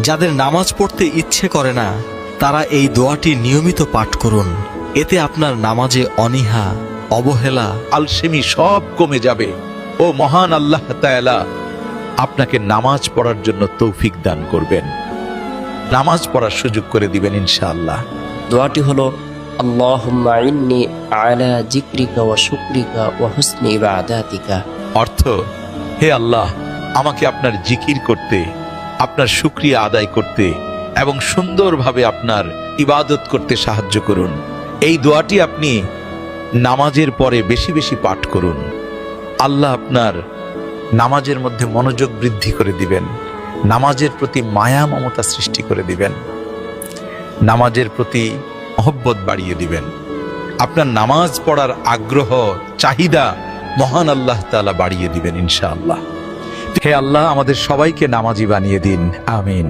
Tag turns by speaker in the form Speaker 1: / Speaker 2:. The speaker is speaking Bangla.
Speaker 1: যাদের নামাজ পড়তে ইচ্ছে করে না তারা এই দোয়াটি নিয়মিত পাঠ করুন। এতে আপনার নামাজে অনীহা, অবহেলা,
Speaker 2: আলসেমি সব কমে যাবে। ও মহান আল্লাহ তাআলা আপনাকে নামাজ পড়ার জন্য তৌফিক দান করবেন, নামাজ পড়ার সুযোগ করে দিবেন ইনশাআল্লাহ।
Speaker 3: দোয়াটি হলো আল্লাহুম্মা ইন্নী আলা যিকরিকা ওয়া শুকরিকা ওয়া হুসনি ইবাদাতিকা।
Speaker 2: অর্থ, হে আল্লাহ, আমাকে আপনার জিকির করতে, আপনার শুকরিয়া আদায় করতে এবং সুন্দরভাবে আপনার ইবাদত করতে সাহায্য করুন। এই দোয়াটি আপনি নামাজের পরে বেশি বেশি পাঠ করুন। আল্লাহ আপনার নামাজের মধ্যে মনোযোগ বৃদ্ধি করে দিবেন, নামাজের প্রতি মায়া মমতা সৃষ্টি করে দিবেন, নামাজের প্রতি মহব্বত বাড়িয়ে দিবেন। আপনার নামাজ পড়ার আগ্রহ, চাহিদা মহান আল্লাহ তাআলা বাড়িয়ে দিবেন ইনশাআল্লাহ। হে আল্লাহ, আমাদের সবাইকে নামাজি বানিয়ে দিন, আমিন।